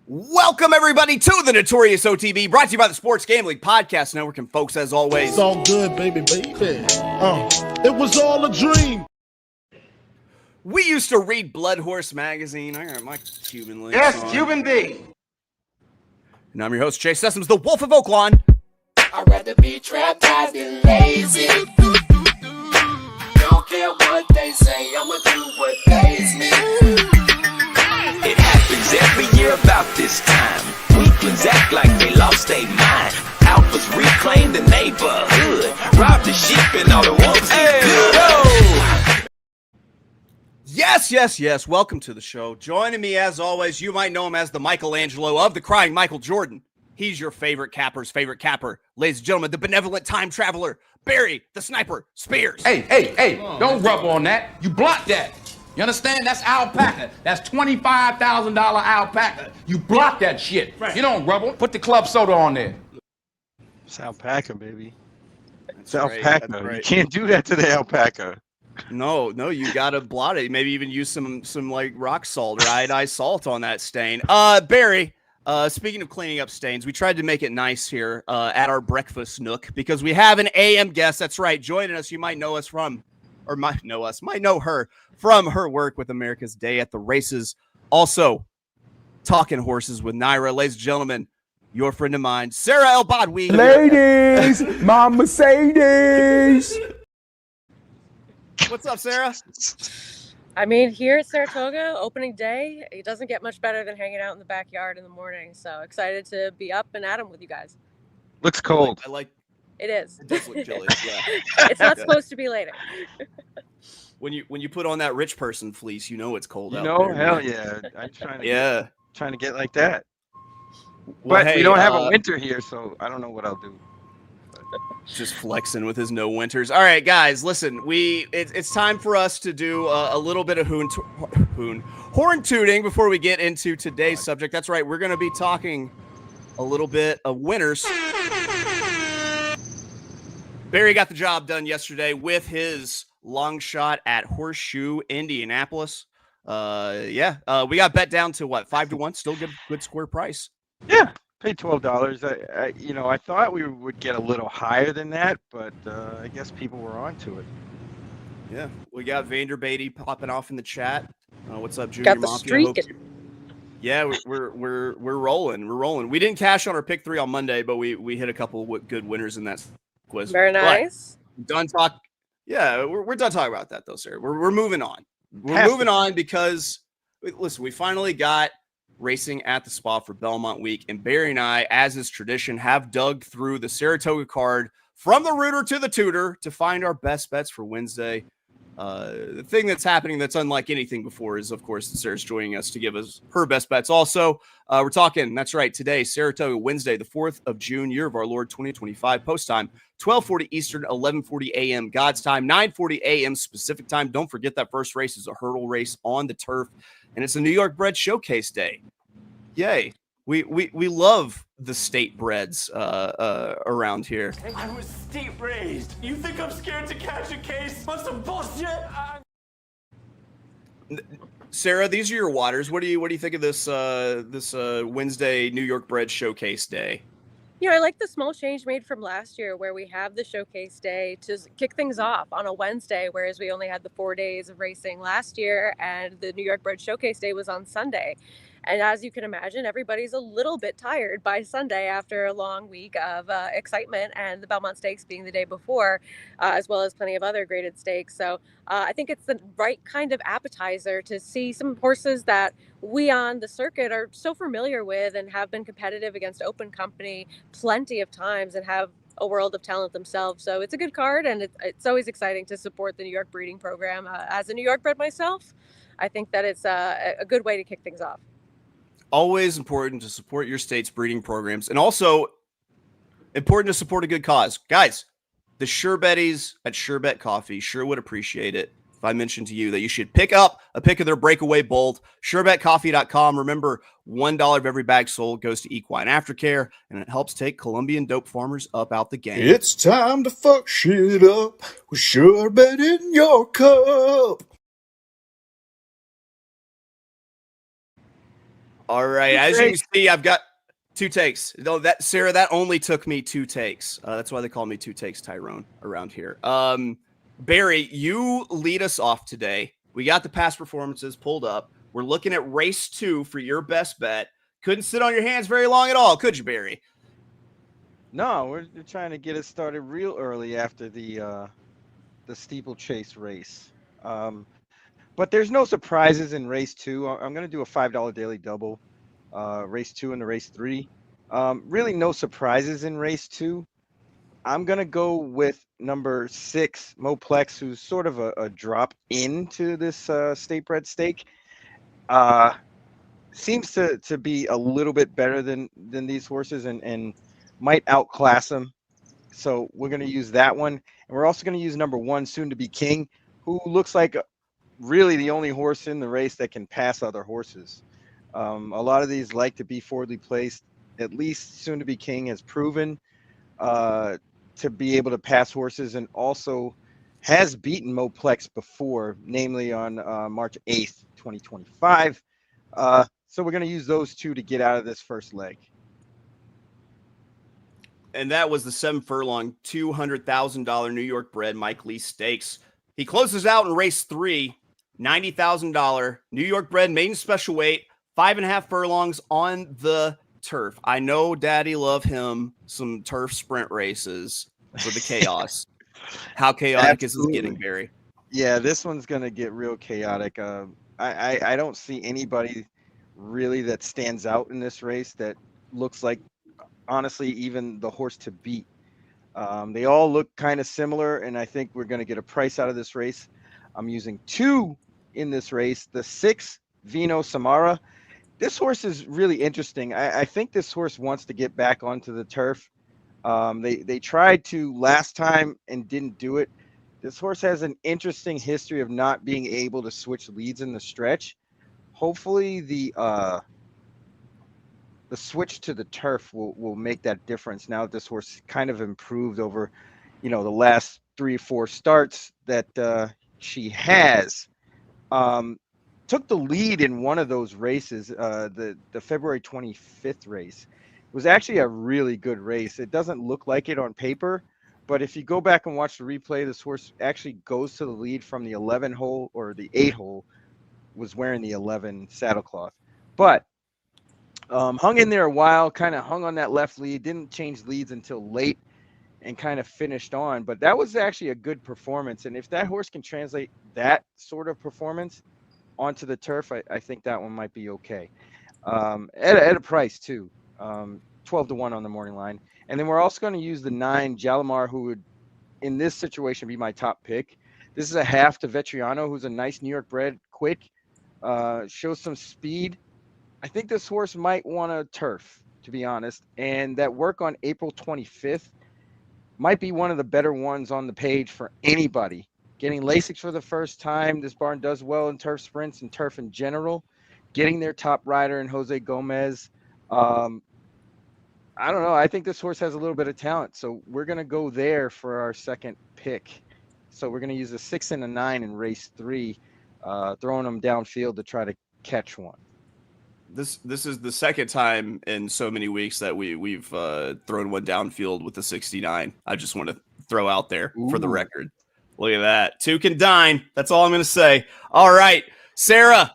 Welcome, everybody, to the Notorious OTB, brought to you by the Sports Gambling Podcast Network. And, folks, as always, it's all good, baby. It was all a dream. We used to read Blood Horse magazine. I got my Cuban links on. Cuban B. And I'm your host, Chase Sessoms, the Wolf of Oaklawn. I'd rather be trapped than lazy. Don't care what they say, I'ma do what pays me. It happens every year about this time. Weaklings act like they lost their mind. Alphas reclaim the neighborhood. Rob the sheep and all the wolves eat good. Yes. Welcome to the show. Joining me, as always, you might know him as the Michelangelo of the Crying Michael Jordan. He's your favorite capper's favorite capper. Ladies and gentlemen, the benevolent time traveler, Barry the Sniper Spears. Hey, don't rub on that. You block that. You understand? That's alpaca. That's $25,000 alpaca. You block that shit. Right. You don't rub on. Put the club soda on there. It's alpaca, baby. It's right, alpaca. right. You can't do that to the alpaca. No, you gotta blot it. Maybe even use some like rock salt or iodized salt on that stain. Barry, speaking of cleaning up stains, we tried to make it nice here at our breakfast nook because we have an AM guest. That's right, joining us. You might know us from, or might know her from her work with America's Day at the Races. Also, talking horses with Naira. Ladies and gentlemen, your friend of mine, Sara Elbadwi. Ladies, my Mercedes. What's up, Sarah? I mean, here at Saratoga, opening day, it doesn't get much better than hanging out in the backyard in the morning. So excited to be up and at 'em with you guys. Looks cold. I like it is. It does look chilly. Yeah. It's not supposed to be later. When you put on that rich person fleece, you know it's cold out there. Hell yeah. I'm trying to get like that. Well, but hey, we don't have a winter here, so I don't know what I'll do. Just flexing with his no winters. All right, guys, listen. It's time for us to do a little bit of horn tooting before we get into today's subject. That's right. We're going to be talking a little bit of winners. Barry got the job done yesterday with his long shot at Horseshoe, Indianapolis. We got bet down to what, 5-1? Still good square price. Yeah. Paid $12. I thought we would get a little higher than that, but I guess people were onto it. Yeah, we got Vander Beatty popping off in the chat. What's up, Junior Got the Mafia? streak. Yeah, we're rolling. We're rolling. We didn't cash on our pick 3 on Monday, but we hit a couple of good winners in that quiz. Very nice. But done talk. Yeah, we're done talking about that though, sir. We're moving on. We're moving on because listen, we finally got racing at the spot for Belmont Week, and Barry and I, as is tradition, have dug through the Saratoga card from the rooter to the tutor to find our best bets for Wednesday. The thing that's happening that's unlike anything before is, of course, that Sarah's joining us to give us her best bets. Also, we're talking, that's right, today, Saratoga, Wednesday, the 4th of June, year of our Lord 2025, post time, 12:40 Eastern, 11:40 a.m. God's time, 9:40 a.m. Pacific time. Don't forget that first race is a hurdle race on the turf, and it's a New York bred showcase day. Yay. We love the state breds around here. I was state raised. You think I'm scared to catch a case? What's some bullshit? Sarah, these are your waters. What do you think of this Wednesday New York bred showcase day? I like the small change made from last year where we have the showcase day to kick things off on a Wednesday, whereas we only had the 4 days of racing last year, and the New York Bred Showcase Day was on Sunday. And as you can imagine, everybody's a little bit tired by Sunday after a long week of excitement, and the Belmont Stakes being the day before, as well as plenty of other graded stakes. So I think it's the right kind of appetizer to see some horses that we on the circuit are so familiar with and have been competitive against open company plenty of times and have a world of talent themselves. So it's a good card, and it's always exciting to support the New York breeding program. As a New York bred myself, I think that it's a good way to kick things off. Always important to support your state's breeding programs, and also important to support a good cause. Guys, the Sherbetties at Sherbet Coffee sure would appreciate it if I mentioned to you that you should pick up a pick of their Breakaway Bolt, sherbetcoffee.com. Remember, $1 of every bag sold goes to equine aftercare, and it helps take Colombian dope farmers up out the game. It's time to fuck shit up with sherbet in your cup. All right. As you can see, I've got 2 takes. No, Sarah, that only took me 2 takes. That's why they call me 2 takes Tyrone around here. Barry, you lead us off today. We got the past performances pulled up. We're looking at race 2 for your best bet. Couldn't sit on your hands very long at all, could you, Barry? No, we're trying to get it started real early after the steeplechase race. But there's no surprises in race 2. I'm going to do a $5 daily double, race 2 and the race 3. Really no surprises in race 2. I'm going to go with number 6, Moplex, who's sort of a drop into this state bred stake. Seems to be a little bit better than these horses and might outclass them. So we're going to use that one. And we're also going to use number 1, Soon to Be King, who looks like really the only horse in the race that can pass other horses. A lot of these like to be forwardly placed. At least Soon to Be King has proven to be able to pass horses, and also has beaten Moplex before, namely on March 8th, 2025. So we're going to use those 2 to get out of this first leg. And that was the 7 furlong, $200,000 New York bred Mike Lee Stakes. He closes out in race 3, $90,000 New York bred maiden special weight, 5.5 furlongs on the turf. I know Daddy love him some turf sprint races for the chaos. How chaotic is this getting, Barry? Yeah, this one's going to get real chaotic. I don't see anybody really that stands out in this race that looks like, honestly, even the horse to beat. They all look kind of similar, and I think we're going to get a price out of this race. I'm using 2 in this race. The 6, Vino Samara. This horse is really interesting. I think this horse wants to get back onto the turf. They tried to last time and didn't do it. This horse has an interesting history of not being able to switch leads in the stretch. Hopefully the switch to the turf will make that difference now that this horse kind of improved over, the last 3 or 4 starts that she has. Took the lead in one of those races, the February 25th race. It was actually a really good race. It doesn't look like it on paper, but if you go back and watch the replay, this horse actually goes to the lead from the 11 hole, or the 8 hole, was wearing the 11 saddlecloth. But hung in there a while, kind of hung on that left lead, didn't change leads until late, and kind of finished on. But that was actually a good performance. And if that horse can translate that sort of performance onto the turf, I think that one might be okay. At a price too, 12-1 on the morning line. And then we're also going to use the 9 Jalamar, who would, in this situation, be my top pick. This is a half to Vetriano, who's a nice New York bred, quick, shows some speed. I think this horse might want a turf, to be honest. And that work on April 25th might be one of the better ones on the page for anybody. Getting Lasix for the first time. This barn does well in turf sprints and turf in general. Getting their top rider in Jose Gomez. I don't know. I think this horse has a little bit of talent. So we're going to go there for our second pick. So we're going to use a 6 and a 9 in race 3, throwing them downfield to try to catch one. This is the second time in so many weeks that we've thrown one downfield with the 69. I just want to throw out there for the record. Look at that. 2 can dine. That's all I'm going to say. All right, Sarah.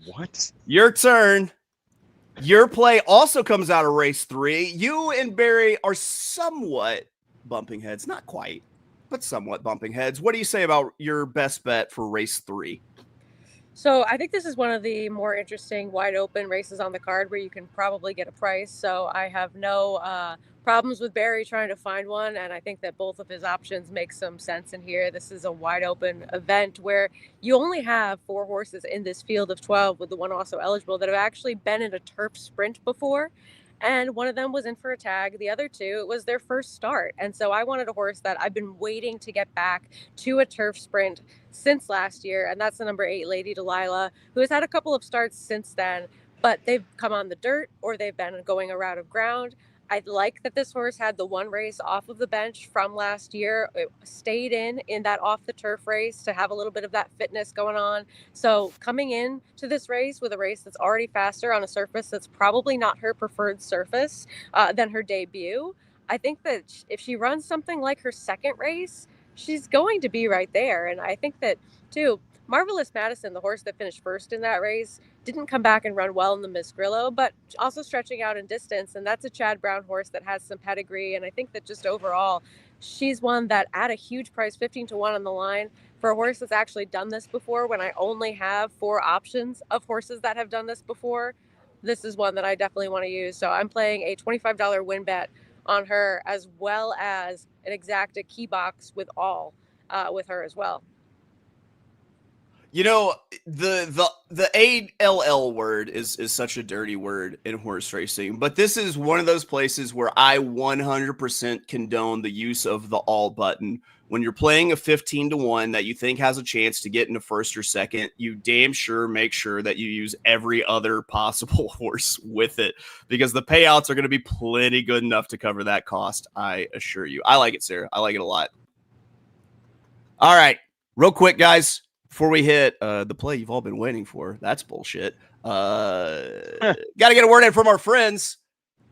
What? Your turn. Your play also comes out of race 3. You and Barry are somewhat bumping heads. Not quite, but somewhat bumping heads. What do you say about your best bet for race 3? So I think this is one of the more interesting wide open races on the card where you can probably get a price. So I have no problems with Barry trying to find one. And I think that both of his options make some sense in here. This is a wide open event where you only have 4 horses in this field of 12, with the one also eligible, that have actually been in a turf sprint before. And one of them was in for a tag. The other 2, it was their first start. And so I wanted a horse that I've been waiting to get back to a turf sprint since last year. And that's the number 8, Lady Delilah, who has had a couple of starts since then, but they've come on the dirt or they've been going a route of ground. I like that this horse had the one race off of the bench from last year. It stayed in that off the turf race to have a little bit of that fitness going on. So coming in to this race with a race that's already faster on a surface that's probably not her preferred surface than her debut, I think that if she runs something like her second race, she's going to be right there. And I think that, too, Marvelous Madison, the horse that finished first in that race, didn't come back and run well in the Miss Grillo, but also stretching out in distance. And that's a Chad Brown horse that has some pedigree. And I think that just overall, she's one that at a huge price, 15-1 on the line, for a horse that's actually done this before, when I only have 4 options of horses that have done this before, this is one that I definitely want to use. So I'm playing a $25 win bet on her, as well as an exacta key box with with her as well. You know, the ALL word is such a dirty word in horse racing, but this is one of those places where I 100% condone the use of the all button. When you're playing a 15-1 that you think has a chance to get into first or second, you damn sure make sure that you use every other possible horse with it, because the payouts are going to be plenty good enough to cover that cost, I assure you. I like it, Sarah. I like it a lot. All right, real quick, guys. Before we hit the play you've all been waiting for, that's bullshit. Got to get a word in from our friends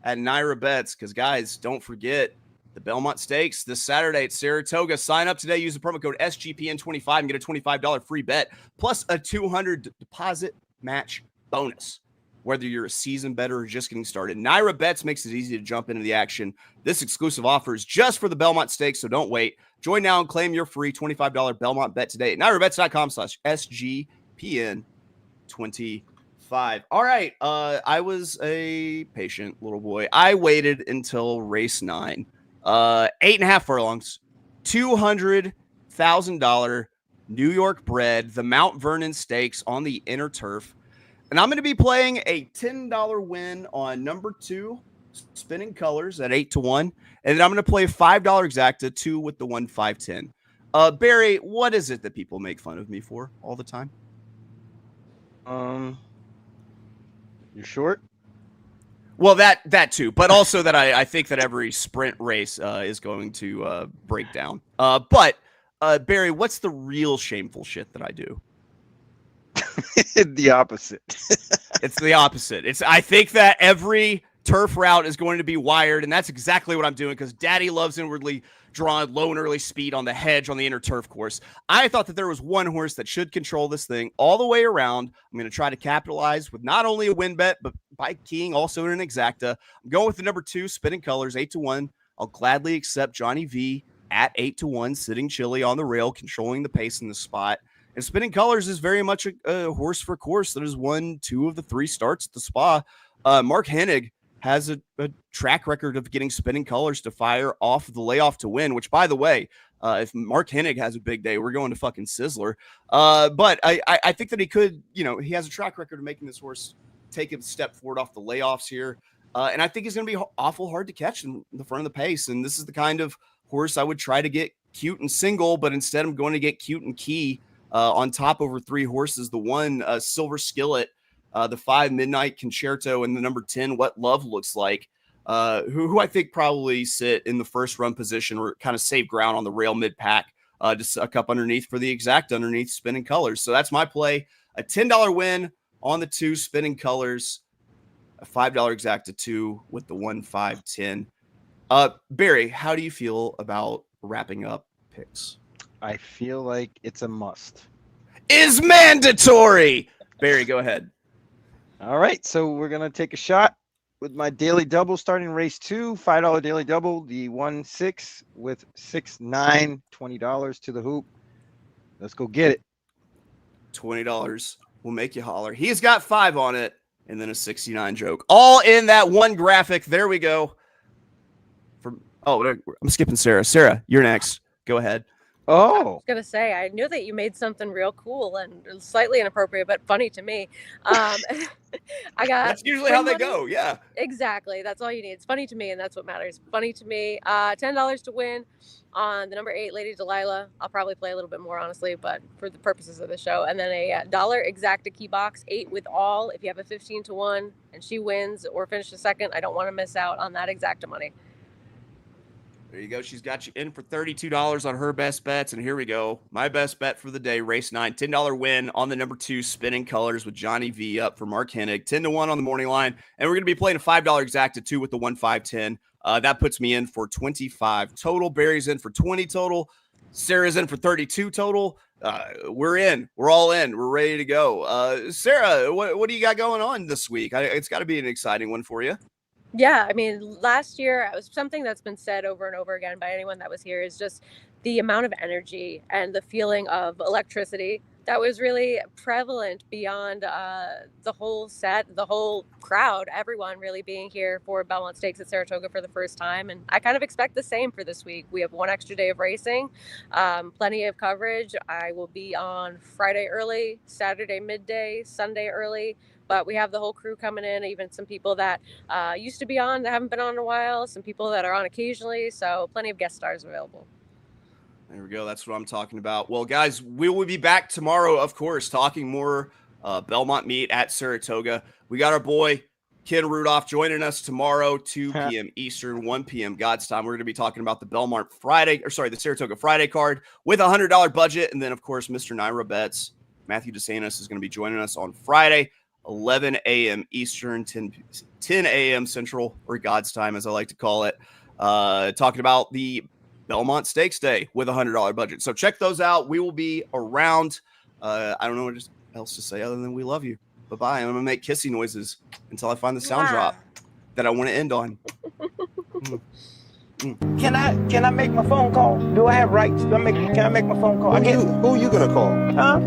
at Naira Bets, because, guys, don't forget the Belmont Stakes this Saturday at Saratoga. Sign up today. Use the promo code SGPN25 and get a $25 free bet, plus a $200 deposit match bonus, whether you're a seasoned bettor or just getting started. Naira Bets makes it easy to jump into the action. This exclusive offer is just for the Belmont Stakes, so don't wait. Join now and claim your free $25 Belmont bet today at nairabets.com/SGPN25. All right. I was a patient little boy. I waited until race 9. 8.5 furlongs, $200,000 New York bred, the Mount Vernon Stakes on the inner turf. And I'm going to be playing a $10 win on number 2, Spinning Colors at 8-1. And then I'm going to play a $5 exacta 2 with the 1-5-10. Barry, what is it that people make fun of me for all the time? You're short? Well, that too, but also that I think that every sprint race is going to break down. But Barry, what's the real shameful shit that I do? The opposite. It's the opposite. I think that every turf route is going to be wired, and that's exactly what I'm doing, because Daddy loves inwardly drawn low and early speed on the hedge on the inner turf course. I thought that there was one horse that should control this thing all the way around. I'm going to try to capitalize with not only a win bet, but by keying also in an exacta. I'm going with the number 2, Spinning Colors, 8-1. I'll gladly accept Johnny V at 8-1, sitting chilly on the rail, controlling the pace in the spot. And Spinning Colors is very much a horse for course that has won 2 of the 3 starts at the Spa. Mark Hennig has a track record of getting Spinning Colors to fire off the layoff to win, which, by the way, if Mark Hennig has a big day, we're going to fucking Sizzler. But I think that he could, he has a track record of making this horse take a step forward off the layoffs here. And I think he's going to be awful hard to catch in the front of the pace. And this is the kind of horse I would try to get cute and single, but instead I'm going to get cute and key on top over 3 horses. The 1, Silver Skillet, the 5, Midnight Concerto, and the number 10, What Love Looks Like, who I think probably sit in the first run position or kind of save ground on the rail mid-pack, just a cup underneath for the exact underneath Spinning Colors. So that's my play. A $10 win on the 2, Spinning Colors, a $5 exacta 2 with the 1-5-10. Barry, how do you feel about wrapping up picks? I feel like it's a must. Is mandatory. Barry, go ahead. All right, so we're going to take a shot with my daily double starting race 2, $5 daily double, the 1-6 with 6-9, $20 to the hoop. Let's go get it. $20 will make you holler. He's got 5 on it and then a 69 joke. All in that one graphic. There we go. I'm skipping Sarah. Sarah, you're next. Go ahead. Oh. I was gonna say, I knew that you made something real cool and slightly inappropriate, but funny to me. I got That's usually how win they money. go. Yeah. Exactly. That's all you need. It's funny to me, and that's what matters. Funny to me. $10 to win on the number 8, Lady Delilah. I'll probably play a little bit more, honestly, but for the purposes of the show. And then a dollar exacta key box 8 with all. If you have a 15 to 1 and she wins or finishes second, I don't want to miss out on that exacta money. There you go. She's got you in for $32 on her best bets. And here we go. My best bet for the day, race 9, $10 win on the number 2 Spinning Colors with Johnny V up for Mark Hennig, 10 to 1 on the morning line. And we're going to be playing a $5 exacta 2 with the 1-5-10. That puts me in for 25 total. Barry's in for 20 total. Sarah's in for 32 total. We're in. We're all in. We're ready to go. Sarah, what do you got going on this week? It's got to be an exciting one for you. Yeah, I mean, last year it was something that's been said over and over again by anyone that was here is just the amount of energy and the feeling of electricity that was really prevalent beyond the whole set, the whole crowd, everyone really being here for Belmont Stakes at Saratoga for the first time. And I kind of expect the same for this week. We have one extra day of racing, plenty of coverage. I will be on Friday early, Saturday midday, Sunday early. But we have the whole crew coming in, even some people that used to be on that haven't been on in a while, some people that are on occasionally. So plenty of guest stars available. There we go. That's what I'm talking about. Well, guys, we will be back tomorrow, of course, talking more Belmont meet at Saratoga. We got our boy Ken Rudolph joining us tomorrow, 2 p.m. Eastern, 1 p.m. God's time. We're going to be talking about the Saratoga Friday card with a $100 budget. And then, of course, Mr. Naira Betts, Matthew DeSantis, is going to be joining us on Friday, 11 a.m. Eastern, 10 a.m. Central, or God's time, as I like to call it, talking about the Belmont Stakes Day with a $100 budget. So check those out. We will be around. I don't know what else to say other than we love you. Bye-bye. I'm going to make kissy noises until I find the sound drop that I want to end on. Can I make my phone call? Do I have rights? Can I make my phone call? Who you gonna call? Huh?